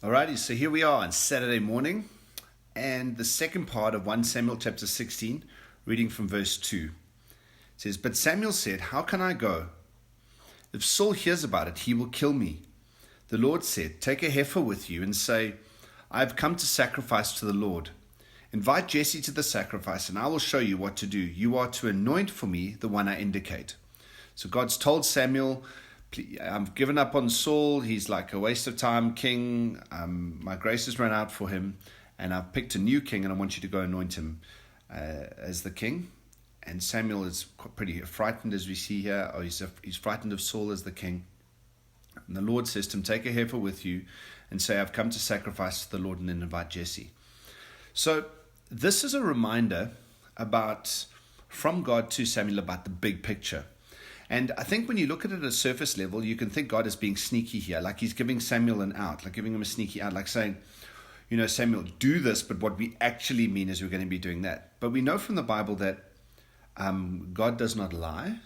Alrighty, so here we are on Saturday morning, and the second part of 1 Samuel chapter 16, reading from verse 2. It says, "But Samuel said, 'How can I go? If Saul hears about it, he will kill me.' The Lord said, 'Take a heifer with you and say, I have come to sacrifice to the Lord. Invite Jesse to the sacrifice, and I will show you what to do. You are to anoint for me the one I indicate.'" So God's told Samuel, "I've given up on Saul. He's like a waste of time king. My grace has run out for him, and I've picked a new king, and I want you to go anoint him as the king." And Samuel is pretty frightened, as we see here. He's frightened of Saul as the king. And the Lord says to him, "Take a heifer with you and say, I've come to sacrifice to the Lord, and then invite Jesse." So this is a reminder from God to Samuel about the big picture. And I think when you look at it at a surface level, you can think God is being sneaky here, like he's giving Samuel an out, like giving him a sneaky out, like saying, Samuel, do this, but what we actually mean is we're going to be doing that. But we know from the Bible that God does not lie,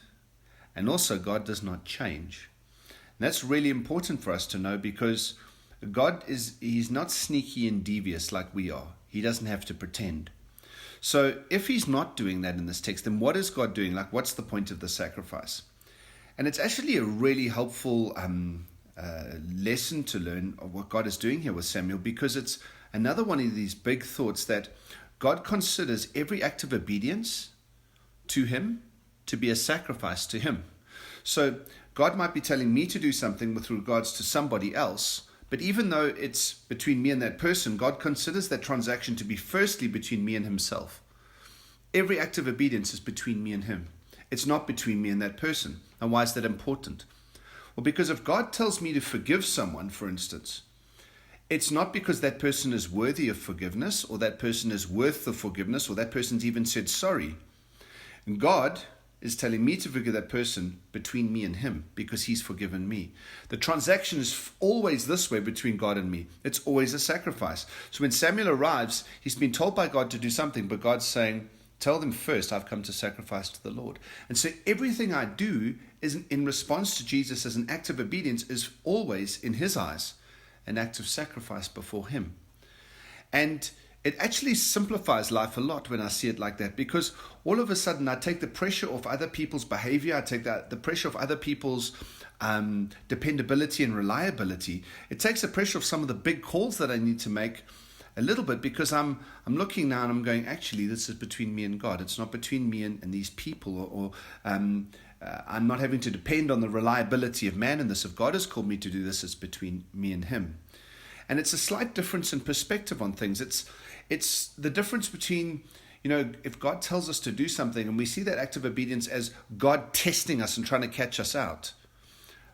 and also God does not change. And that's really important for us to know, because he's not sneaky and devious like we are. He doesn't have to pretend. So if he's not doing that in this text, then what is God doing? Like, what's the point of the sacrifice? And it's actually a really helpful lesson to learn of what God is doing here with Samuel, because it's another one of these big thoughts that God considers every act of obedience to him to be a sacrifice to him. So God might be telling me to do something with regards to somebody else, but even though it's between me and that person, God considers that transaction to be firstly between me and himself. Every act of obedience is between me and him. It's not between me and that person. And why is that important? Well, because if God tells me to forgive someone, for instance, it's not because that person is worthy of forgiveness, or that person is worth the forgiveness, or that person's even said sorry. And God is telling me to forgive that person between me and him, because he's forgiven me. The transaction is always this way between God and me. It's always a sacrifice. So when Samuel arrives, he's been told by God to do something, but God's saying, "Tell them first, I've come to sacrifice to the Lord." And so everything I do is in response to Jesus as an act of obedience is always, in his eyes, an act of sacrifice before him. And it actually simplifies life a lot when I see it like that, because all of a sudden I take the pressure off other people's behavior. I take the pressure off other people's dependability and reliability. It takes the pressure off some of the big calls that I need to make a little bit, because I'm looking now and I'm going, actually, this is between me and God. It's not between me and these people, or I'm not having to depend on the reliability of man in this. If God has called me to do this, it's between me and him. And it's a slight difference in perspective on things. It's the difference between, if God tells us to do something and we see that act of obedience as God testing us and trying to catch us out,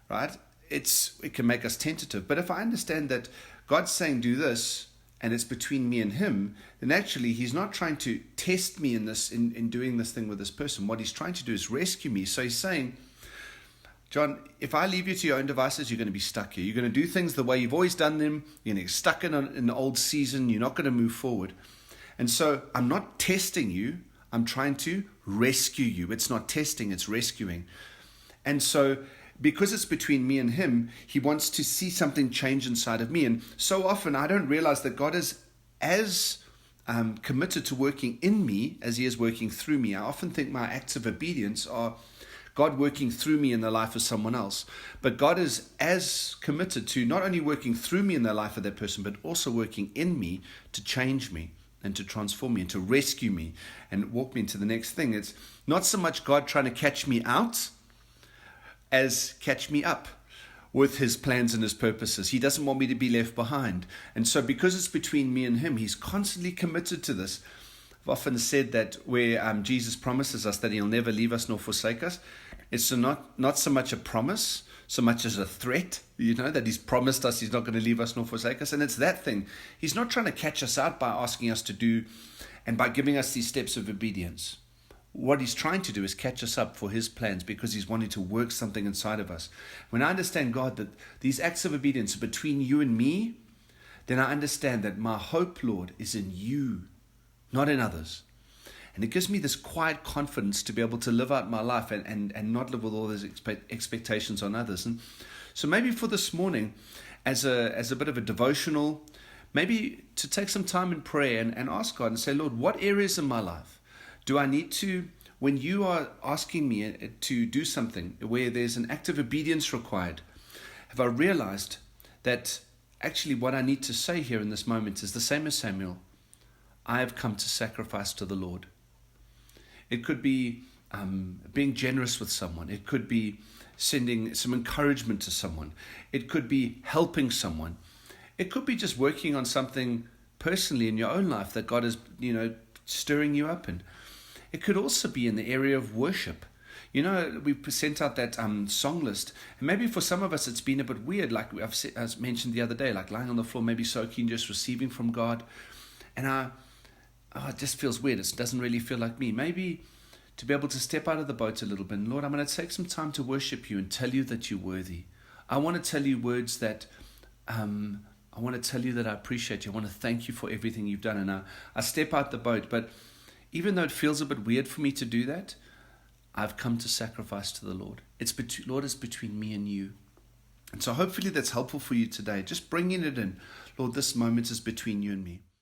right? It can make us tentative. But if I understand that God's saying do this, and it's between me and him, then actually he's not trying to test me in doing this thing with this person. What he's trying to do is rescue me. So he's saying, "John, if I leave you to your own devices, you're going to be stuck here. You're going to do things the way you've always done them. You're going to get stuck in an old season. You're not going to move forward. And so I'm not testing you. I'm trying to rescue you." It's not testing, it's rescuing. And so because it's between me and him, he wants to see something change inside of me. And so often I don't realize that God is as committed to working in me as he is working through me. I often think my acts of obedience are God working through me in the life of someone else. But God is as committed to not only working through me in the life of that person, but also working in me to change me and to transform me and to rescue me and walk me into the next thing. It's not so much God trying to catch me out as catch me up with his plans and his purposes. He doesn't want me to be left behind. And so because it's between me and him, he's constantly committed to this. I've often said that where Jesus promises us that he'll never leave us nor forsake us, it's not so much a promise, so much as a threat, that he's promised us he's not going to leave us nor forsake us. And it's that thing. He's not trying to catch us out by asking us to do and by giving us these steps of obedience. What he's trying to do is catch us up for his plans, because he's wanting to work something inside of us. When I understand, God, that these acts of obedience are between you and me, then I understand that my hope, Lord, is in you, not in others. And it gives me this quiet confidence to be able to live out my life and not live with all those expectations on others. And so maybe for this morning, as a bit of a devotional, maybe to take some time in prayer and ask God and say, Lord, what areas in my life do I need to, when you are asking me to do something where there's an act of obedience required, have I realized that actually what I need to say here in this moment is the same as Samuel? I have come to sacrifice to the Lord. It could be being generous with someone. It could be sending some encouragement to someone. It could be helping someone. It could be just working on something personally in your own life that God is, stirring you up in. It could also be in the area of worship. We sent out that song list, and maybe for some of us it's been a bit weird, like I've mentioned the other day, like lying on the floor, maybe soaking, just receiving from God. And it just feels weird. It doesn't really feel like me. Maybe to be able to step out of the boat a little bit. And Lord, I'm going to take some time to worship you and tell you that you're worthy. I want to tell you words that I want to tell you that I appreciate you. I want to thank you for everything you've done. And I step out the boat, but even though it feels a bit weird for me to do that, I've come to sacrifice to the Lord. Lord, it's between me and you. And so hopefully that's helpful for you today. Just bringing it in. Lord, this moment is between you and me.